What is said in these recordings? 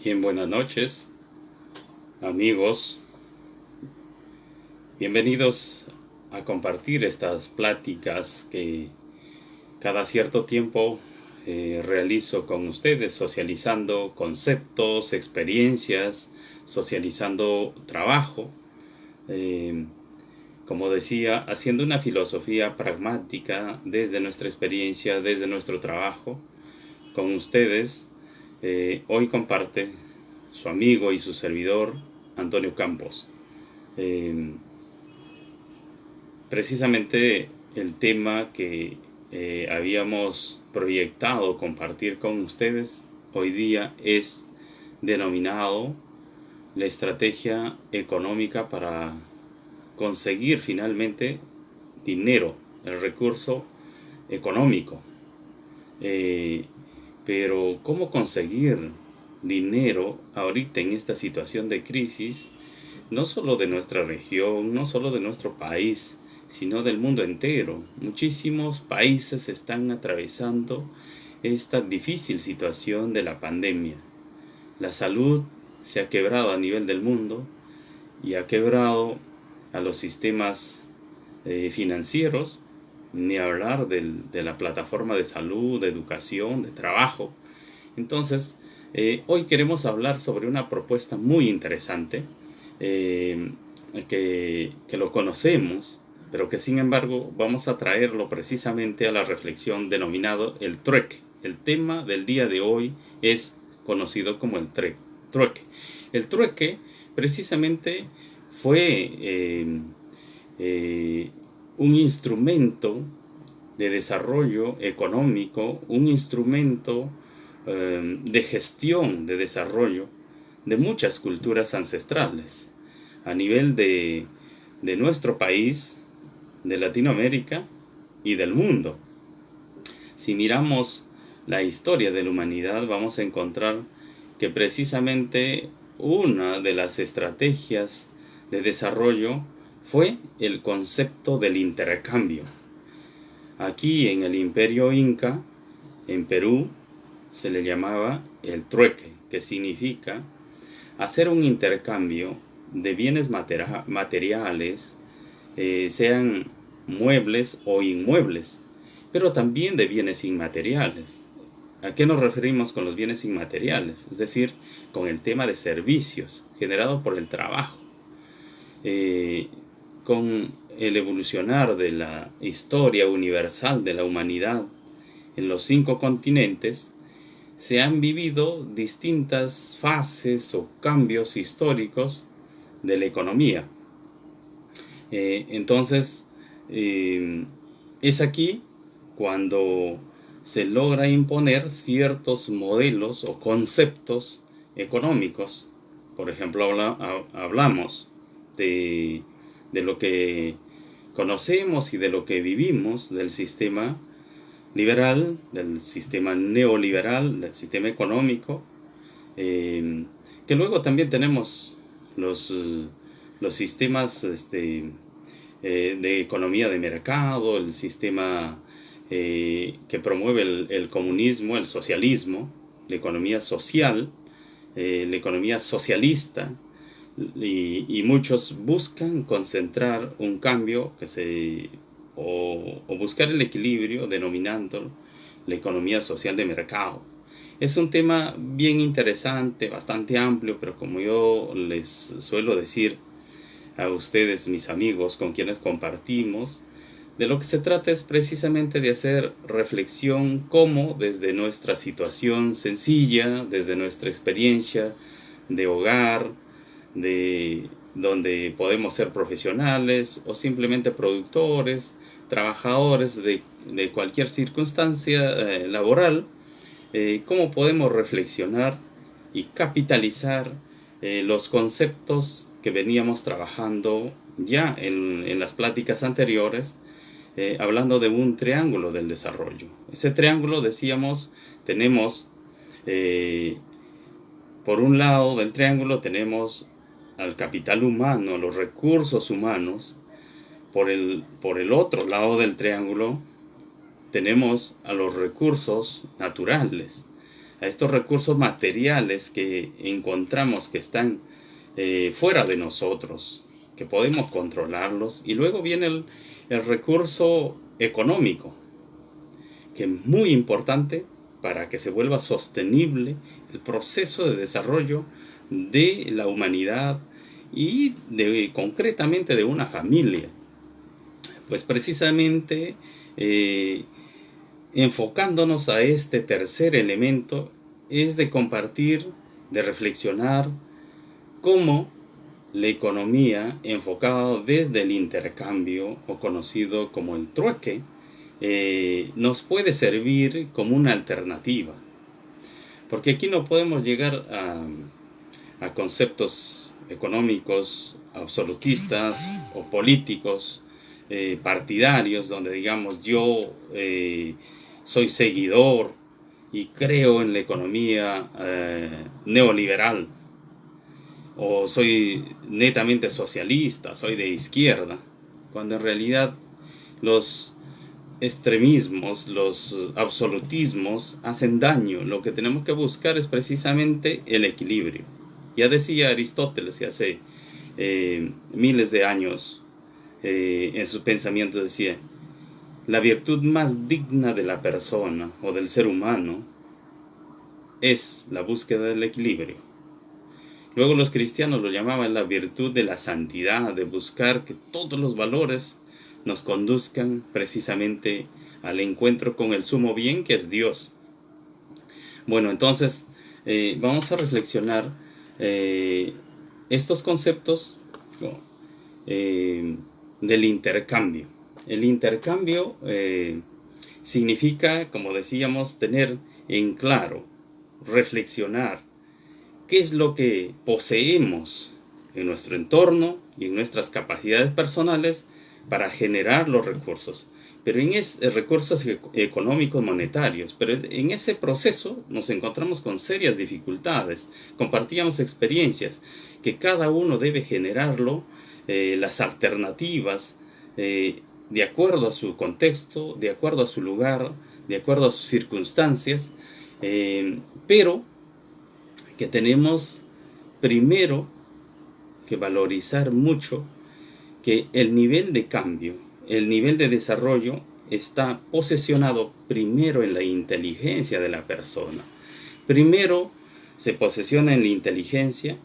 Bien, buenas noches, amigos. Bienvenidos a compartir estas pláticas que cada cierto tiempo realizo con ustedes, socializando conceptos, experiencias, socializando trabajo. Como decía, haciendo una filosofía pragmática desde nuestra experiencia, desde nuestro trabajo con ustedes. Hoy comparte su amigo y su servidor Antonio Campos. Precisamente el tema que habíamos proyectado compartir con ustedes hoy día es denominado la estrategia económica para conseguir finalmente dinero, el recurso económico. Pero ¿cómo conseguir dinero ahorita en esta situación de crisis? No solo de nuestra región, no solo de nuestro país, sino del mundo entero. Muchísimos países están atravesando esta difícil situación de la pandemia. La salud se ha quebrado a nivel del mundo y ha quebrado a los sistemas financieros, ni hablar de la plataforma de salud, de educación, de trabajo. Entonces, hoy queremos hablar sobre una propuesta muy interesante, que lo conocemos, pero que sin embargo vamos a traerlo precisamente a la reflexión denominado el trueque. El tema del día de hoy es conocido como el trueque. El trueque precisamente fue un instrumento de desarrollo económico, un instrumento de gestión de desarrollo de muchas culturas ancestrales a nivel de nuestro país, de Latinoamérica y del mundo. Si miramos la historia de la humanidad, vamos a encontrar que precisamente una de las estrategias de desarrollo fue el concepto del intercambio. Aquí en el Imperio Inca, en Perú, se le llamaba el trueque, que significa hacer un intercambio de bienes materiales, sean muebles o inmuebles, pero también de bienes inmateriales. ¿A qué nos referimos con los bienes inmateriales? Es decir, con el tema de servicios generados por el trabajo. Con el evolucionar de la historia universal de la humanidad en los 5 continentes, se han vivido distintas fases o cambios históricos de la economía. Entonces, es aquí cuando se logra imponer ciertos modelos o conceptos económicos. Por ejemplo, hablamos de lo que conocemos y de lo que vivimos del sistema liberal, del sistema neoliberal, del sistema económico, que luego también tenemos los sistemas de economía de mercado, el sistema que promueve el comunismo, el socialismo, la economía social, la economía socialista, y muchos buscan concentrar un cambio o buscar el equilibrio denominando la economía social de mercado. Es un tema bien interesante, bastante amplio, pero como yo les suelo decir a ustedes, mis amigos, con quienes compartimos, de lo que se trata es precisamente de hacer reflexión cómo desde nuestra situación sencilla, desde nuestra experiencia de hogar, de donde podemos ser profesionales o simplemente productores, trabajadores de cualquier circunstancia laboral, cómo podemos reflexionar y capitalizar los conceptos que veníamos trabajando ya en las pláticas anteriores, hablando de un triángulo del desarrollo. Ese triángulo, decíamos, tenemos, por un lado del triángulo tenemos al capital humano, los recursos humanos. Por el otro lado del triángulo tenemos a los recursos naturales. a estos recursos materiales que encontramos que están fuera de nosotros, que podemos controlarlos. Y luego viene el recurso económico, que es muy importante para que se vuelva sostenible el proceso de desarrollo de la humanidad y concretamente de una familia. Pues precisamente enfocándonos a este tercer elemento es de compartir, de reflexionar cómo la economía enfocada desde el intercambio o conocido como el trueque nos puede servir como una alternativa, porque aquí no podemos llegar a conceptos económicos absolutistas o políticos partidarios, donde digamos yo soy seguidor y creo en la economía neoliberal, o soy netamente socialista, soy de izquierda, cuando en realidad los extremismos, los absolutismos hacen daño. Lo que tenemos que buscar es precisamente el equilibrio. Ya decía Aristóteles hace miles de años, en sus pensamientos decía: la virtud más digna de la persona o del ser humano es la búsqueda del equilibrio. Luego los cristianos lo llamaban la virtud de la santidad, de buscar que todos los valores nos conduzcan precisamente al encuentro con el sumo bien, que es Dios. Bueno, entonces vamos a reflexionar estos conceptos del intercambio. El intercambio significa, como decíamos, tener en claro, reflexionar qué es lo que poseemos en nuestro entorno y en nuestras capacidades personales para generar los recursos, pero recursos económicos, monetarios. Pero en ese proceso nos encontramos con serias dificultades. Compartíamos experiencias que cada uno debe generarlo, las alternativas, de acuerdo a su contexto, de acuerdo a su lugar, de acuerdo a sus circunstancias, pero que tenemos primero que valorizar mucho que el nivel de cambio, el nivel de desarrollo está posesionado primero en la inteligencia de la persona. Primero se posesiona en la inteligencia,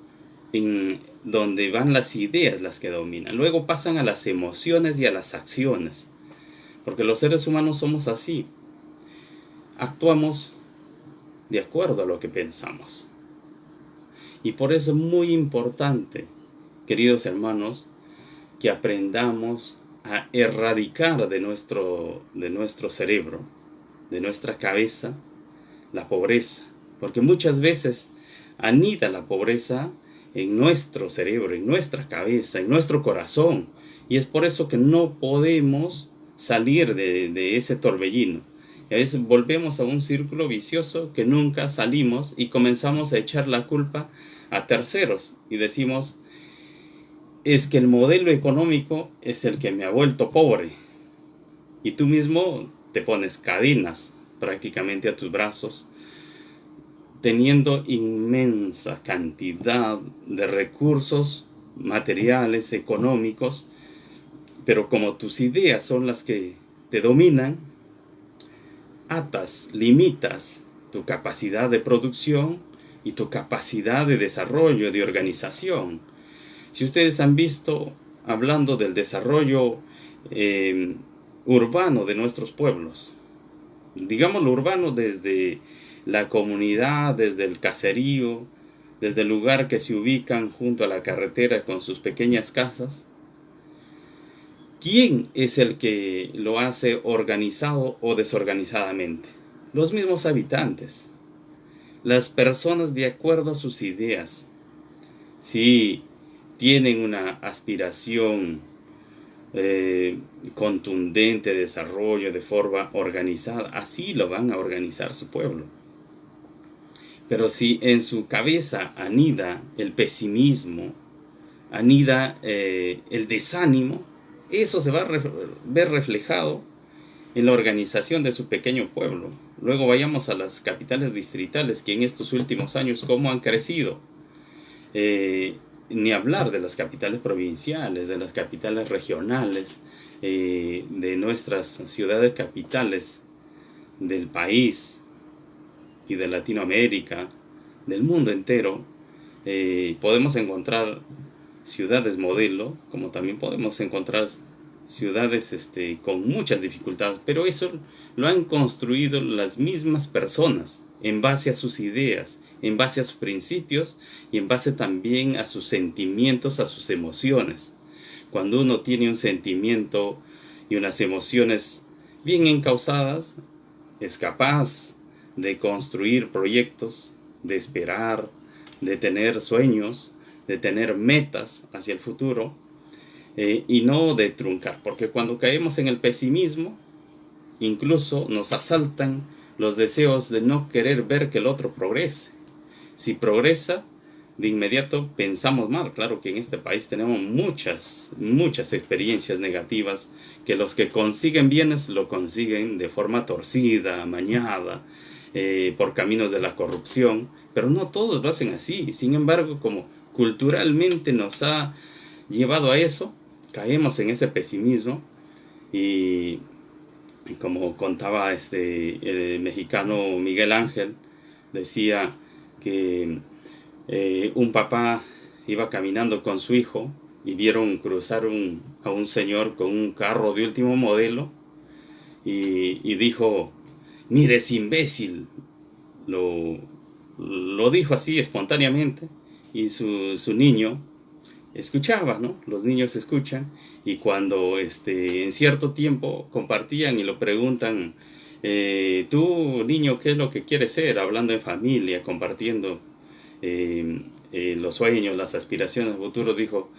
en donde van las ideas las que dominan. Luego pasan a las emociones y a las acciones, porque los seres humanos somos así. Actuamos de acuerdo a lo que pensamos. Y por eso es muy importante, queridos hermanos, que aprendamos a erradicar de nuestro cerebro, de nuestra cabeza, la pobreza. Porque muchas veces anida la pobreza en nuestro cerebro, en nuestra cabeza, en nuestro corazón. Y es por eso que no podemos salir de ese torbellino. Y a veces volvemos a un círculo vicioso que nunca salimos y comenzamos a echar la culpa a terceros. Y decimos: es que el modelo económico es el que me ha vuelto pobre. Y tú mismo te pones cadenas prácticamente a tus brazos, teniendo inmensa cantidad de recursos materiales, económicos, pero como tus ideas son las que te dominan, atas, limitas tu capacidad de producción y tu capacidad de desarrollo, de organización. Si ustedes han visto, hablando del desarrollo urbano de nuestros pueblos, digamos lo urbano desde la comunidad, desde el caserío, desde el lugar que se ubican junto a la carretera con sus pequeñas casas, ¿quién es el que lo hace organizado o desorganizadamente? Los mismos habitantes, las personas de acuerdo a sus ideas. Si tienen una aspiración contundente de desarrollo de forma organizada, así lo van a organizar su pueblo. Pero si en su cabeza anida el pesimismo, anida el desánimo, eso se va a ver reflejado en la organización de su pequeño pueblo. Luego vayamos a las capitales distritales, que en estos últimos años cómo han crecido. Ni hablar de las capitales provinciales, de las capitales regionales, de nuestras ciudades capitales del país y de Latinoamérica, del mundo entero. Podemos encontrar ciudades modelo, como también podemos encontrar ciudades con muchas dificultades, pero eso lo han construido las mismas personas en base a sus ideas, en base a sus principios y en base también a sus sentimientos, a sus emociones. Cuando uno tiene un sentimiento y unas emociones bien encausadas, es capaz de construir proyectos, de esperar, de tener sueños, de tener metas hacia el futuro, y no de truncar, porque cuando caemos en el pesimismo, incluso nos asaltan los deseos de no querer ver que el otro progrese. Si progresa, de inmediato pensamos mal. Claro que en este país tenemos muchas experiencias negativas, que los que consiguen bienes lo consiguen de forma torcida, amañada, por caminos de la corrupción, pero no todos lo hacen así. Sin embargo, como culturalmente nos ha llevado a eso, caemos en ese pesimismo y como contaba el mexicano Miguel Ángel, decía que un papá iba caminando con su hijo y vieron cruzar a un señor con un carro de último modelo y dijo, mire, es imbécil. Lo dijo así espontáneamente y su niño escuchaba, ¿no? Los niños escuchan y cuando en cierto tiempo compartían y lo preguntan, tú niño, ¿qué es lo que quieres ser? Hablando en familia, compartiendo los sueños, las aspiraciones del futuro, dijo,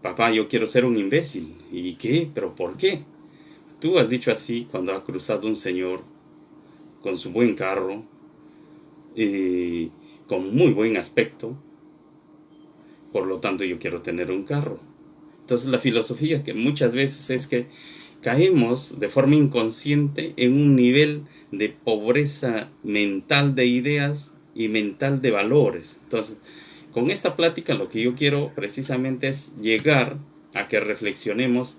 papá, yo quiero ser un imbécil. ¿Y qué? ¿Pero por qué? Tú has dicho así cuando ha cruzado un señor con su buen carro, con muy buen aspecto, por lo tanto yo quiero tener un carro. Entonces la filosofía que muchas veces es que caemos de forma inconsciente en un nivel de pobreza mental de ideas y mental de valores. Entonces, con esta plática lo que yo quiero precisamente es llegar a que reflexionemos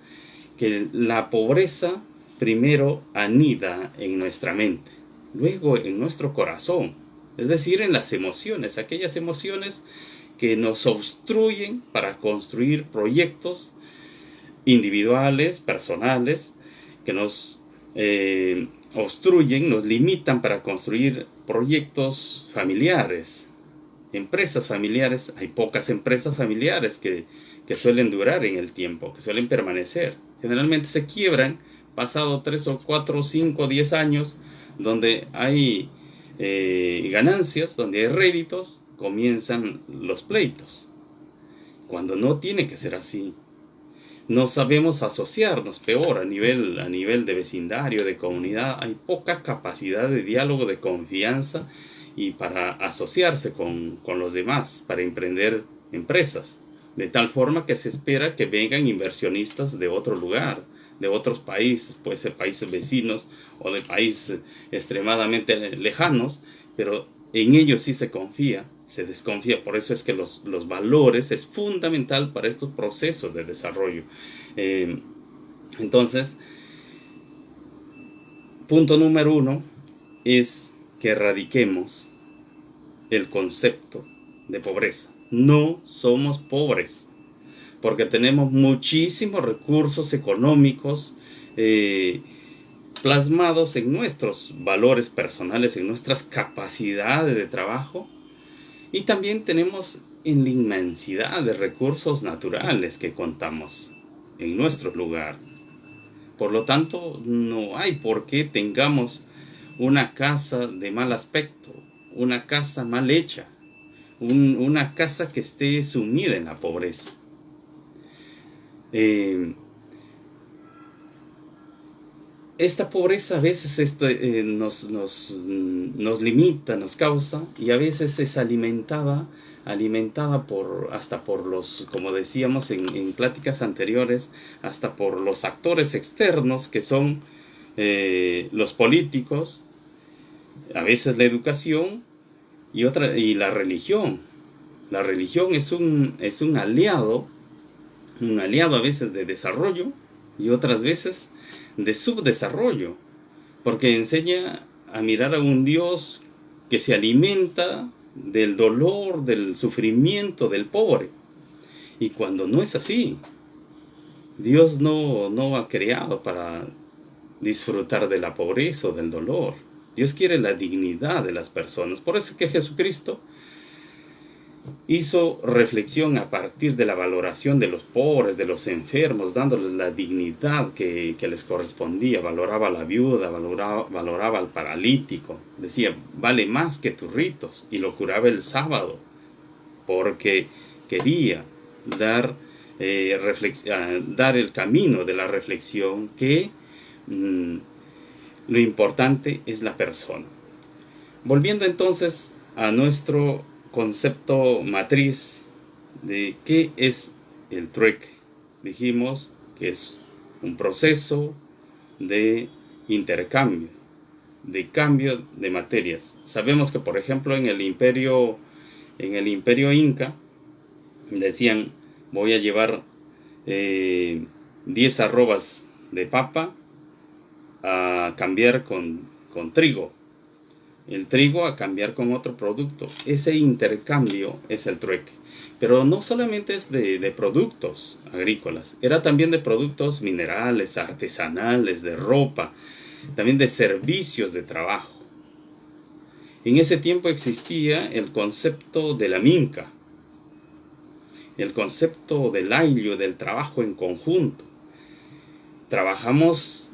que la pobreza primero anida en nuestra mente, luego en nuestro corazón, es decir, en las emociones, aquellas emociones que nos obstruyen para construir proyectos individuales, personales, que nos obstruyen, nos limitan para construir proyectos familiares, empresas familiares. Hay pocas empresas familiares que suelen durar en el tiempo, que suelen permanecer. Generalmente se quiebran pasado 3 o 4, 5, 10 años, donde hay ganancias, donde hay réditos, comienzan los pleitos, cuando no tiene que ser así. No sabemos asociarnos, peor, a nivel de vecindario, de comunidad, hay poca capacidad de diálogo, de confianza y para asociarse con los demás, para emprender empresas, de tal forma que se espera que vengan inversionistas de otro lugar, de otros países, puede ser países vecinos o de países extremadamente lejanos, pero en ellos sí se confía, se desconfía. Por eso es que los valores es fundamental para estos procesos de desarrollo. Entonces, punto número 1 es que erradiquemos el concepto de pobreza. No somos pobres, porque tenemos muchísimos recursos económicos plasmados en nuestros valores personales, en nuestras capacidades de trabajo, y también tenemos en la inmensidad de recursos naturales que contamos en nuestro lugar. Por lo tanto, no hay por qué tengamos una casa de mal aspecto, una casa mal hecha, una casa que esté sumida en la pobreza. Esta pobreza a veces nos limita, nos causa, y a veces es alimentada hasta por los, como decíamos en pláticas anteriores, hasta por los actores externos que son los políticos, a veces la educación y la religión. La religión es un aliado a veces de desarrollo y otras veces de subdesarrollo, porque enseña a mirar a un Dios que se alimenta del dolor, del sufrimiento del pobre. Y cuando no es así, Dios no ha creado para disfrutar de la pobreza o del dolor. Dios quiere la dignidad de las personas. Por eso que Jesucristo hizo reflexión a partir de la valoración de los pobres, de los enfermos, dándoles la dignidad que les correspondía. Valoraba a la viuda, valoraba al paralítico. Decía, vale más que tus ritos. Y lo curaba el sábado, porque quería dar el camino de la reflexión, que lo importante es la persona. Volviendo entonces a nuestro concepto matriz de qué es el trueque. Dijimos que es un proceso de intercambio, de cambio de materias. Sabemos que, por ejemplo, en el imperio inca, decían, voy a llevar 10 arrobas de papa a cambiar con trigo, el trigo a cambiar con otro producto. Ese intercambio es el trueque. Pero no solamente es de productos agrícolas, era también de productos minerales, artesanales, de ropa, también de servicios de trabajo. En ese tiempo existía el concepto de la minca, el concepto del ayllu, del trabajo en conjunto. Trabajamos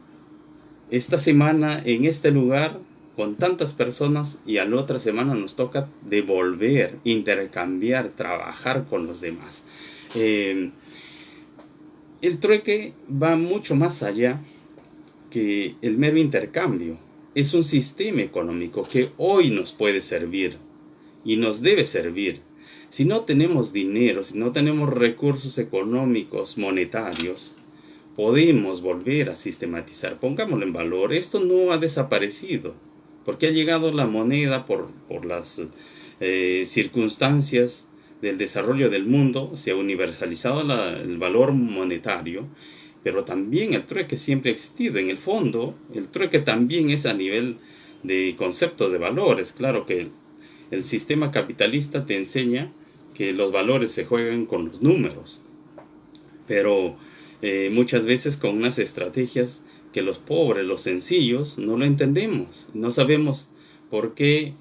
esta semana en este lugar con tantas personas y a la otra semana nos toca devolver, intercambiar, trabajar con los demás. El trueque va mucho más allá que el mero intercambio. Es un sistema económico que hoy nos puede servir y nos debe servir. Si no tenemos dinero, si no tenemos recursos económicos, monetarios, podemos volver a sistematizar. Pongámoslo en valor. Esto no ha desaparecido, porque ha llegado la moneda por las circunstancias del desarrollo del mundo. Se ha universalizado el valor monetario, pero también el trueque siempre ha existido. En el fondo, el trueque también es a nivel de conceptos de valores. Claro que el sistema capitalista te enseña que los valores se juegan con los números, pero muchas veces con unas estrategias que los pobres, los sencillos, no lo entendemos. No sabemos por qué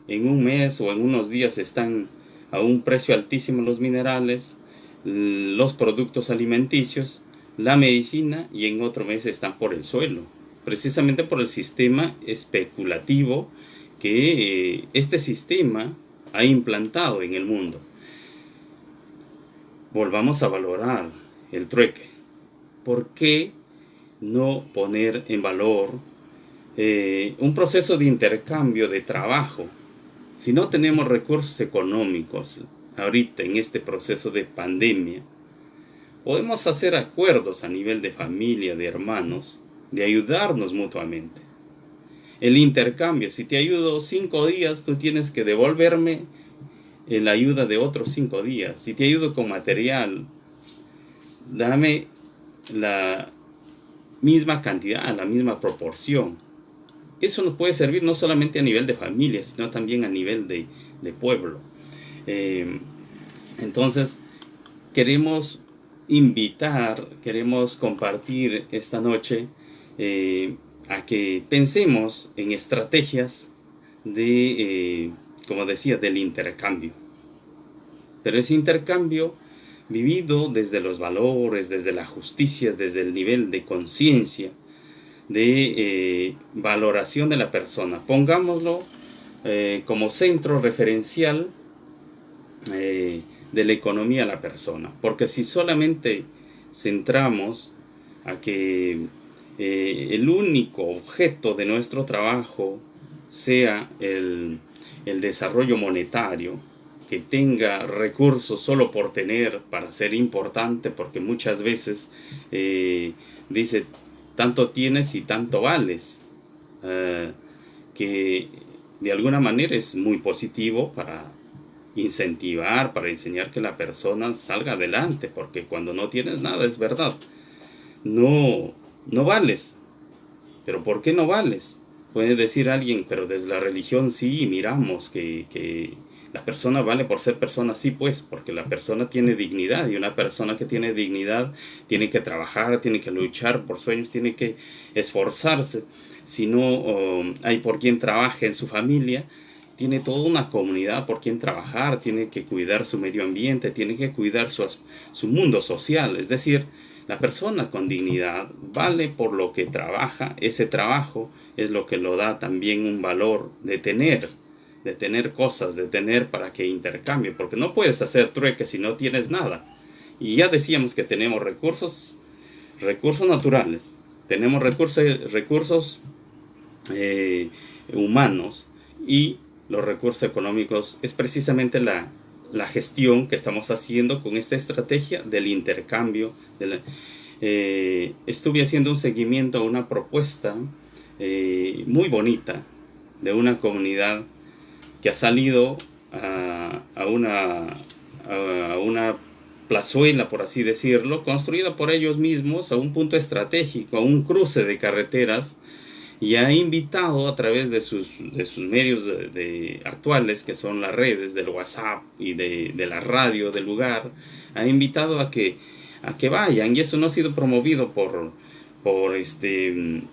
en un mes o en unos días están a un precio altísimo los minerales, los productos alimenticios, la medicina, y en otro mes están por el suelo. Precisamente por el sistema especulativo que este sistema ha implantado en el mundo. Volvamos a valorar el trueque. ¿Por qué no poner en valor un proceso de intercambio de trabajo? Si no tenemos recursos económicos ahorita en este proceso de pandemia, podemos hacer acuerdos a nivel de familia, de hermanos, de ayudarnos mutuamente. El intercambio, si te ayudo 5 días, tú tienes que devolverme la ayuda de otros 5 días. Si te ayudo con material, dame la misma cantidad, la misma proporción. Eso nos puede servir no solamente a nivel de familia, sino también a nivel de pueblo. Entonces, queremos invitar, queremos compartir esta noche a que pensemos en estrategias de, como decía, del intercambio. Pero ese intercambio vivido desde los valores, desde la justicia, desde el nivel de conciencia, de valoración de la persona. Pongámoslo como centro referencial de la economía a la persona. Porque si solamente centramos a que el único objeto de nuestro trabajo sea el desarrollo monetario, que tenga recursos solo por tener, para ser importante, porque muchas veces dice, tanto tienes y tanto vales, que de alguna manera es muy positivo para incentivar, para enseñar que la persona salga adelante, porque cuando no tienes nada, es verdad, no vales. ¿Pero por qué no vales? Puede decir alguien, pero desde la religión sí miramos que la persona vale por ser persona, sí pues, porque la persona tiene dignidad, y una persona que tiene dignidad tiene que trabajar, tiene que luchar por sueños, tiene que esforzarse. Si no hay por quien trabaje en su familia, tiene toda una comunidad por quien trabajar, tiene que cuidar su medio ambiente, tiene que cuidar su mundo social. Es decir, la persona con dignidad vale por lo que trabaja. Ese trabajo es lo que lo da también un valor de tener cosas, de tener para que intercambie, porque no puedes hacer trueque si no tienes nada. Y ya decíamos que tenemos recursos naturales, tenemos recursos humanos, y los recursos económicos es precisamente la gestión que estamos haciendo con esta estrategia del intercambio. Estuve haciendo un seguimiento a una propuesta muy bonita de una comunidad que ha salido a una plazuela, por así decirlo, construida por ellos mismos, a un punto estratégico, a un cruce de carreteras, y ha invitado a través de sus medios actuales, que son las redes del WhatsApp y de la radio del lugar, ha invitado a que vayan. Y eso no ha sido promovido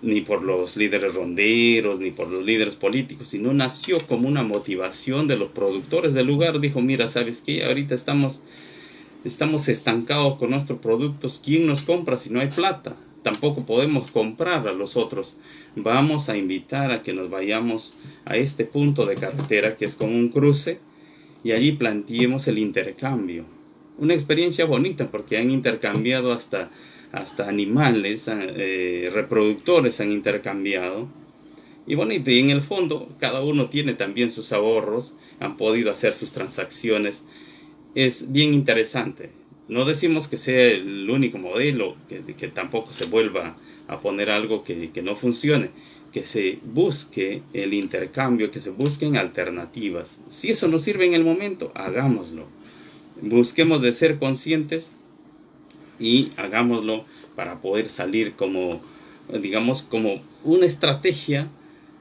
ni por los líderes ronderos ni por los líderes políticos, sino nació como una motivación de los productores del lugar. Dijo, mira, ¿sabes qué? Ahorita estamos estancados con nuestros productos. ¿Quién nos compra si no hay plata? Tampoco podemos comprar a los otros. Vamos a invitar a que nos vayamos a este punto de carretera, que es como un cruce, y allí planteemos el intercambio. Una experiencia bonita, porque han intercambiado hasta animales, reproductores han intercambiado. Y bonito, y en el fondo cada uno tiene también sus ahorros, han podido hacer sus transacciones. Es bien interesante. No decimos que sea el único modelo, que tampoco se vuelva a poner algo que no funcione, que se busque el intercambio, que se busquen alternativas. Si eso nos sirve en el momento, hagámoslo. Busquemos de ser conscientes y hagámoslo para poder salir como una estrategia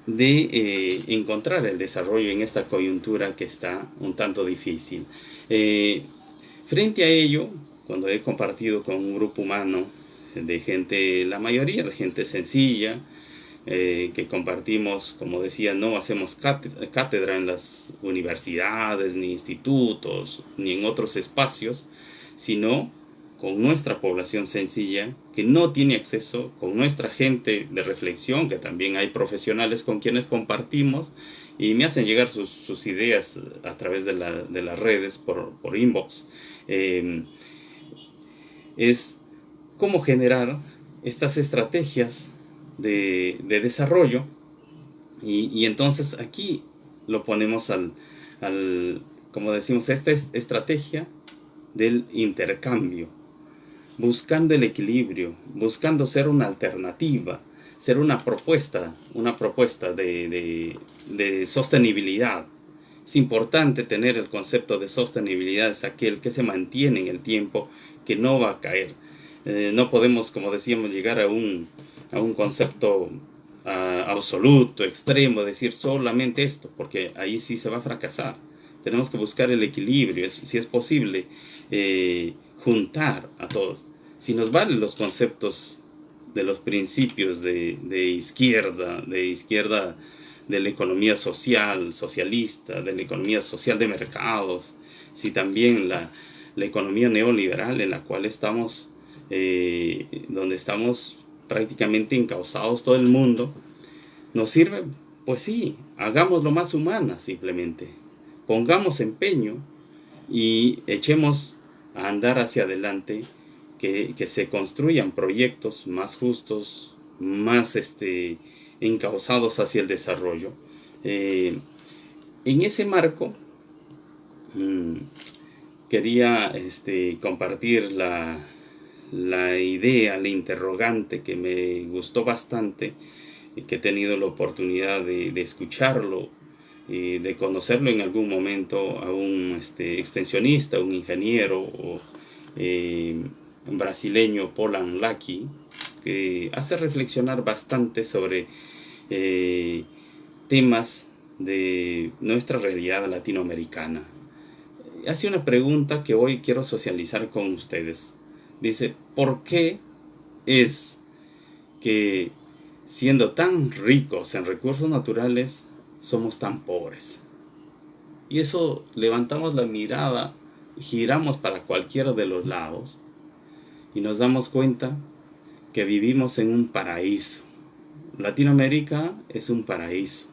de encontrar el desarrollo en esta coyuntura que está un tanto difícil. Frente a ello, cuando he compartido con un grupo humano de gente, la mayoría de gente sencilla, que compartimos, como decía, no hacemos cátedra en las universidades, ni institutos, ni en otros espacios, sino con nuestra población sencilla que no tiene acceso, con nuestra gente de reflexión, que también hay profesionales con quienes compartimos y me hacen llegar sus ideas a través de las redes por inbox. Es cómo generar estas estrategias de desarrollo, y entonces aquí lo ponemos como decimos, esta estrategia del intercambio, buscando el equilibrio, buscando ser una alternativa, ser una propuesta de sostenibilidad. Es importante tener el concepto de sostenibilidad, es aquel que se mantiene en el tiempo, que no va a caer. No podemos, como decíamos, llegar a un concepto absoluto, extremo, decir solamente esto, porque ahí sí se va a fracasar. Tenemos que buscar el equilibrio, si es posible, juntar a todos. Si nos valen los conceptos de los principios de izquierda, de la economía social, socialista, de la economía social de mercados, si también la economía neoliberal en la cual estamos, donde estamos prácticamente encausados todo el mundo, ¿nos sirve? Pues sí, hagámoslo más humana simplemente. Pongamos empeño y echemos a andar hacia adelante, que se construyan proyectos más justos, más encauzados hacia el desarrollo. En ese marco, quería compartir la idea, la interrogante que me gustó bastante y que he tenido la oportunidad de escucharlo y de conocerlo en algún momento a un extensionista, un ingeniero o, un brasileño, Polan Laki, que hace reflexionar bastante sobre temas de nuestra realidad latinoamericana. Hace una pregunta que hoy quiero socializar con ustedes. Dice, ¿por qué es que siendo tan ricos en recursos naturales somos tan pobres? Y eso, levantamos la mirada, giramos para cualquiera de los lados y nos damos cuenta que vivimos en un paraíso. Latinoamérica es un paraíso,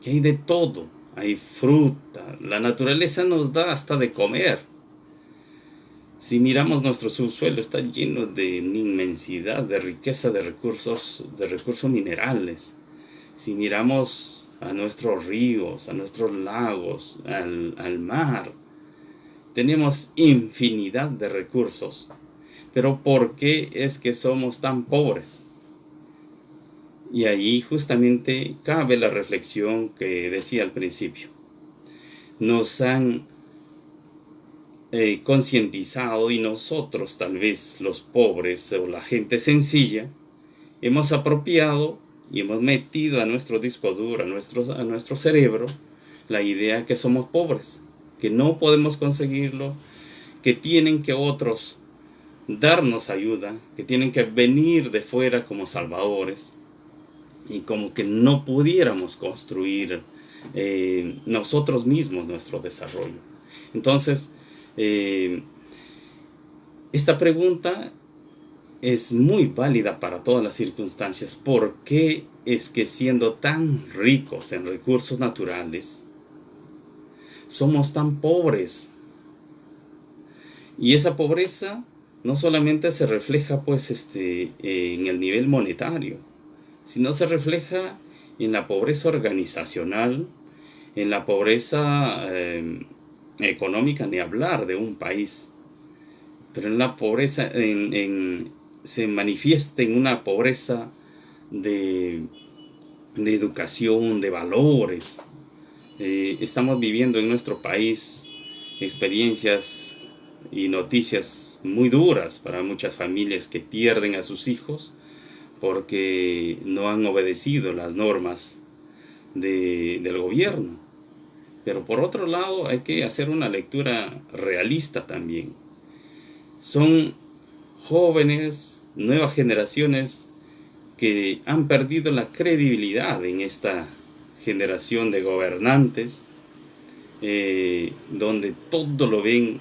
que hay de todo, hay fruta, la naturaleza nos da hasta de comer. Si miramos nuestro subsuelo, está lleno de una inmensidad de riqueza de recursos minerales. Si miramos a nuestros ríos, a nuestros lagos, al mar, tenemos infinidad de recursos. Pero ¿por qué es que somos tan pobres? Y ahí justamente cabe la reflexión que decía al principio. Nos han concientizado y nosotros, tal vez los pobres o la gente sencilla, hemos apropiado y hemos metido a nuestro disco duro, a nuestro cerebro, la idea que somos pobres, que no podemos conseguirlo, que tienen que otros darnos ayuda, que tienen que venir de fuera como salvadores, y como que no pudiéramos construir nosotros mismos nuestro desarrollo. Entonces, esta pregunta es muy válida para todas las circunstancias. ¿Por qué es que siendo tan ricos en recursos naturales, somos tan pobres? Y esa pobreza no solamente se refleja pues en el nivel monetario, sino se refleja en la pobreza organizacional, en la pobreza económica, ni hablar de un país. Pero en la pobreza se manifiesta en una pobreza de educación, de valores. Estamos viviendo en nuestro país experiencias y noticias muy duras para muchas familias que pierden a sus hijos porque no han obedecido las normas del gobierno. Pero por otro lado hay que hacer una lectura realista también. Son jóvenes, nuevas generaciones que han perdido la credibilidad en esta generación de gobernantes, donde todo lo ven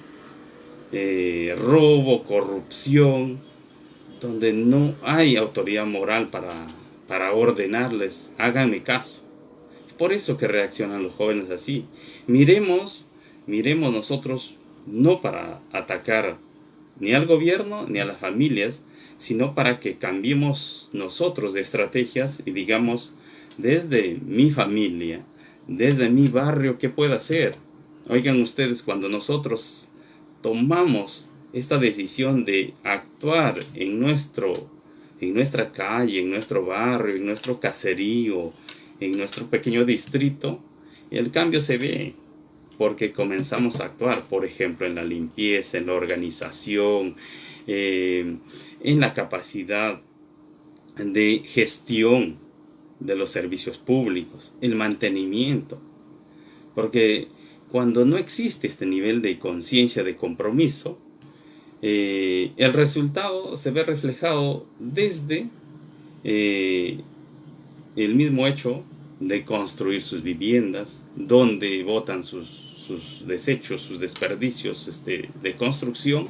robo, corrupción, donde no hay autoridad moral para ordenarles, háganme caso. Es por eso que reaccionan los jóvenes así. Miremos nosotros, no para atacar ni al gobierno ni a las familias, sino para que cambiemos nosotros de estrategias y digamos, desde mi familia, desde mi barrio, ¿qué puedo hacer? Oigan ustedes, cuando nosotros tomamos esta decisión de actuar en nuestra calle, en nuestro barrio, en nuestro caserío, en nuestro pequeño distrito, el cambio se ve porque comenzamos a actuar, por ejemplo, en la limpieza, en la organización, en la capacidad de gestión de los servicios públicos, el mantenimiento, porque cuando no existe este nivel de conciencia, de compromiso, el resultado se ve reflejado desde el mismo hecho de construir sus viviendas, donde botan sus desechos, sus desperdicios de construcción,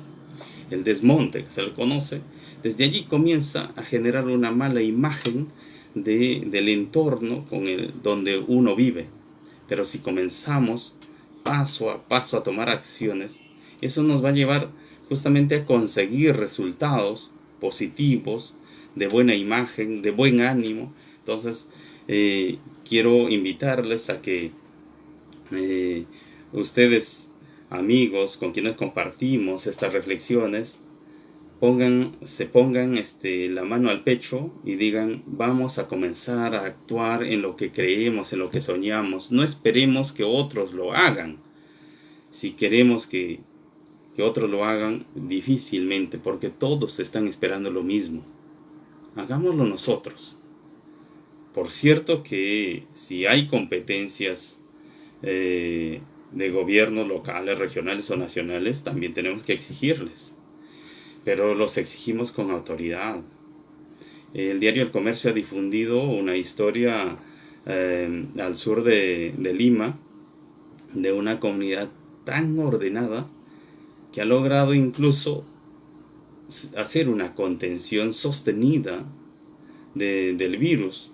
el desmonte que se le conoce. Desde allí comienza a generar una mala imagen del entorno donde uno vive. Pero si comenzamos paso a paso a tomar acciones, eso nos va a llevar justamente a conseguir resultados positivos, de buena imagen, de buen ánimo. Entonces, quiero invitarles a que ustedes, amigos, con quienes compartimos estas reflexiones, se pongan la mano al pecho y digan: vamos a comenzar a actuar en lo que creemos, en lo que soñamos. No esperemos que otros lo hagan. Si queremos que otros lo hagan, difícilmente, porque todos están esperando lo mismo. Hagámoslo nosotros. Por cierto que si hay competencias de gobiernos locales, regionales o nacionales, también tenemos que exigirles, pero los exigimos con autoridad. El diario El Comercio ha difundido una historia al sur de Lima, de una comunidad tan ordenada que ha logrado incluso hacer una contención sostenida del virus,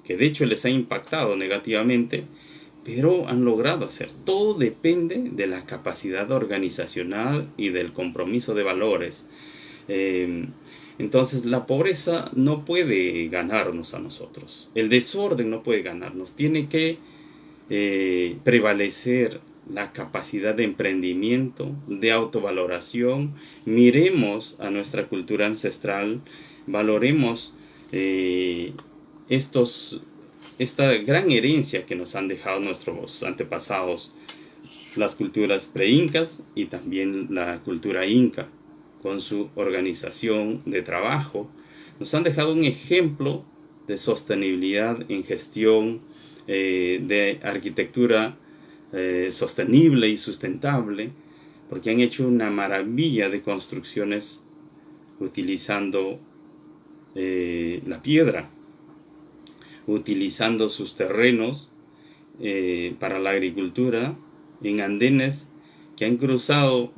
que de hecho les ha impactado negativamente, pero han logrado hacer. Todo depende de la capacidad organizacional y del compromiso de valores. Entonces la pobreza no puede ganarnos a nosotros, el desorden no puede ganarnos, tiene que prevalecer la capacidad de emprendimiento, de autovaloración. Miremos a nuestra cultura ancestral, valoremos esta gran herencia que nos han dejado nuestros antepasados, las culturas pre-incas y también la cultura inca, con su organización de trabajo. Nos han dejado un ejemplo de sostenibilidad en gestión, de arquitectura sostenible y sustentable, porque han hecho una maravilla de construcciones utilizando la piedra, utilizando sus terrenos para la agricultura en andenes que han cruzado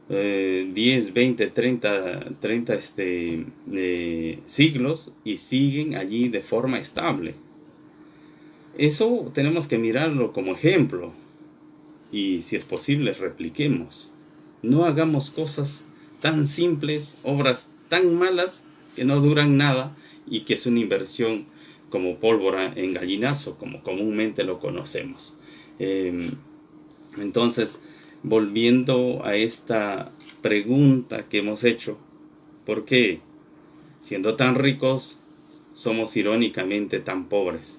10, 20, 30 siglos y siguen allí de forma estable. Eso tenemos que mirarlo como ejemplo y, si es posible, repliquemos. No hagamos cosas tan simples, obras tan malas que no duran nada y que es una inversión como pólvora en gallinazo, como comúnmente lo conocemos. Entonces, volviendo a esta pregunta que hemos hecho: ¿por qué, siendo tan ricos, somos irónicamente tan pobres?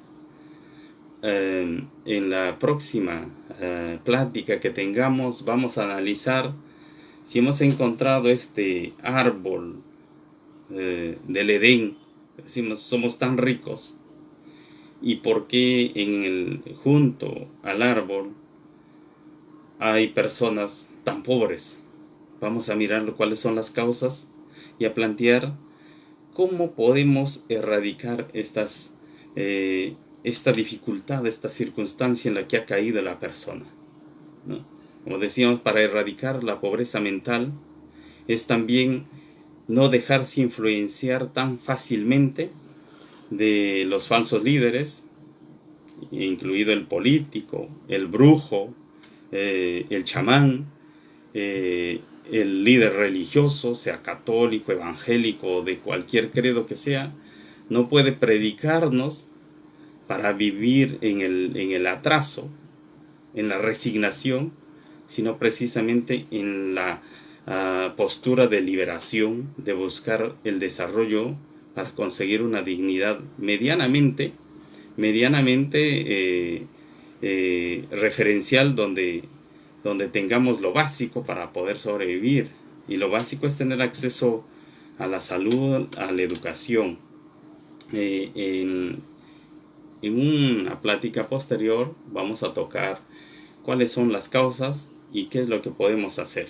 En la próxima plática que tengamos, vamos a analizar si hemos encontrado este árbol del Edén. Decimos, somos tan ricos, y por qué junto al árbol hay personas tan pobres. Vamos a mirar cuáles son las causas y a plantear cómo podemos erradicar esta dificultad, esta circunstancia en la que ha caído la persona, ¿no? Como decíamos, para erradicar la pobreza mental es también no dejarse influenciar tan fácilmente de los falsos líderes, incluido el político, el brujo, el chamán, el líder religioso, sea católico, evangélico o de cualquier credo que sea. No puede predicarnos para vivir en el atraso, en la resignación, sino precisamente en la postura de liberación, de buscar el desarrollo para conseguir una dignidad medianamente referencial, donde tengamos lo básico para poder sobrevivir. Y lo básico es tener acceso a la salud, a la educación. En una plática posterior vamos a tocar cuáles son las causas y qué es lo que podemos hacer.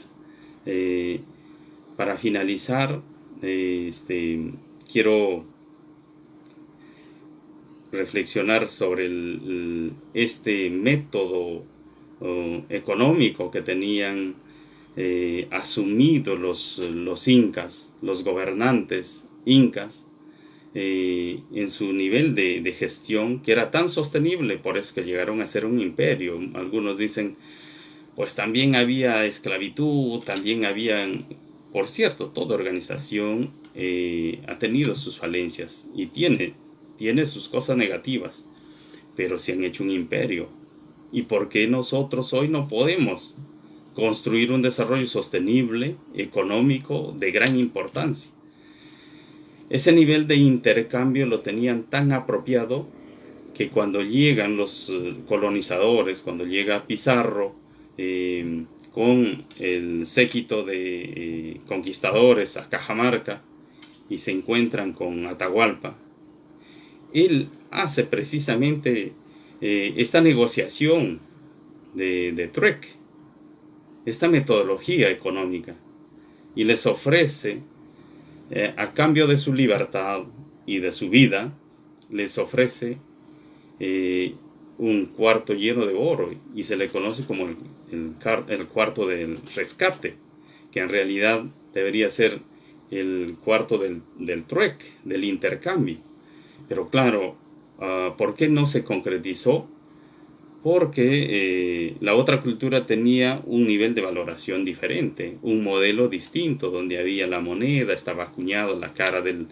Para finalizar, quiero reflexionar sobre este método económico que tenían asumido los incas, los gobernantes incas, en su nivel de gestión, que era tan sostenible, por eso que llegaron a ser un imperio. Algunos dicen, pues también había esclavitud, también habían... Por cierto, toda organización ha tenido sus falencias y tiene sus cosas negativas, pero se han hecho un imperio. ¿Y por qué nosotros hoy no podemos construir un desarrollo sostenible, económico, de gran importancia. Ese nivel de intercambio lo tenían tan apropiado que cuando llegan los colonizadores, cuando llega Pizarro con el séquito de conquistadores a Cajamarca y se encuentran con Atahualpa, él hace precisamente esta negociación de trueque, esta metodología económica, y les ofrece, a cambio de su libertad y de su vida, les ofrece un cuarto lleno de oro, y se le conoce como el cuarto del rescate, que en realidad debería ser el cuarto del trueque, del intercambio. Pero claro, ¿por qué no se concretizó? Porque la otra cultura tenía un nivel de valoración diferente, un modelo distinto, donde había la moneda, estaba acuñado la cara del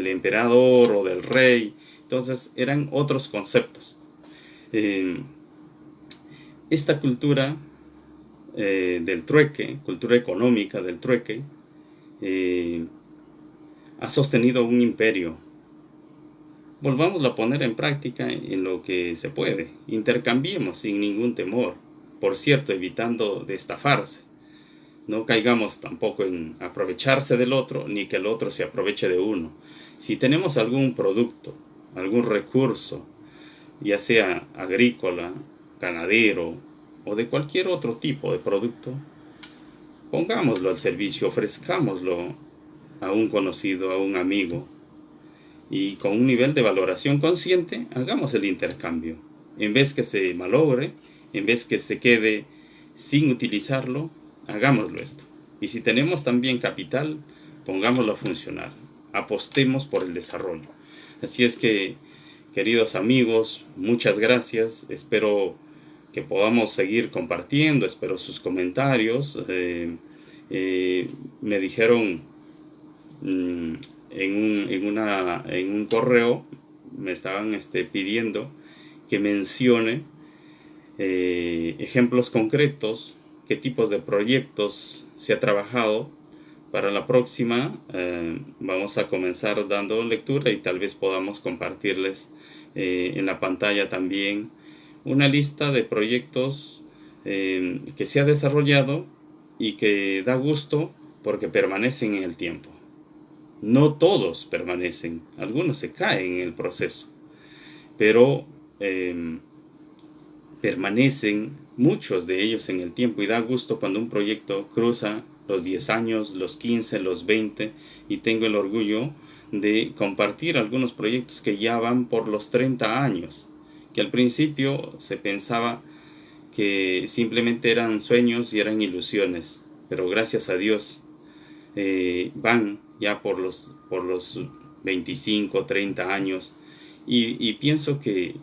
emperador o del rey. Entonces eran otros conceptos. Esta cultura del trueque, cultura económica del trueque, ha sostenido un imperio. Volvámoslo a poner en práctica en lo que se puede. Intercambiemos sin ningún temor. Por cierto, evitando de estafarse. No caigamos tampoco en aprovecharse del otro, ni que el otro se aproveche de uno. Si tenemos algún producto, algún recurso, ya sea agrícola, ganadero o de cualquier otro tipo de producto, pongámoslo al servicio, ofrezcámoslo a un conocido, a un amigo, y con un nivel de valoración consciente, hagamos el intercambio. En vez que se malogre, en vez que se quede sin utilizarlo, hagámoslo esto. Y si tenemos también capital, pongámoslo a funcionar. Apostemos por el desarrollo. Así es que, queridos amigos, muchas gracias. Espero que podamos seguir compartiendo. Espero sus comentarios. Me dijeron en un correo, me estaban pidiendo que mencione ejemplos concretos, qué tipos de proyectos se ha trabajado. Para la próxima vamos a comenzar dando lectura y tal vez podamos compartirles en la pantalla también una lista de proyectos que se ha desarrollado y que da gusto porque permanecen en el tiempo. No todos permanecen, algunos se caen en el proceso, pero permanecen muchos de ellos en el tiempo, y da gusto cuando un proyecto cruza los 10 años, los 15, los 20, y tengo el orgullo de compartir algunos proyectos que ya van por los 30 años, que al principio se pensaba que simplemente eran sueños y eran ilusiones, pero gracias a Dios van ya por los 25, 30 años, y pienso que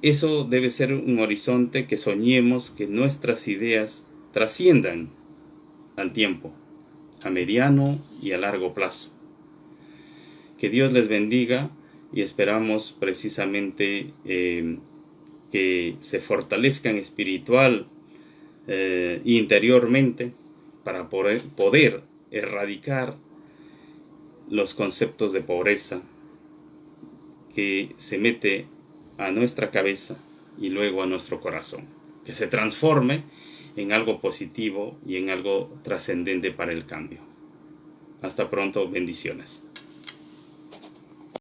eso debe ser un horizonte que soñemos, que nuestras ideas trasciendan al tiempo, a mediano y a largo plazo. Que Dios les bendiga, y esperamos precisamente que se fortalezcan espiritual e interiormente para poder erradicar los conceptos de pobreza que se mete a nuestra cabeza y luego a nuestro corazón, que se transforme en algo positivo y en algo trascendente para el cambio. Hasta pronto, bendiciones.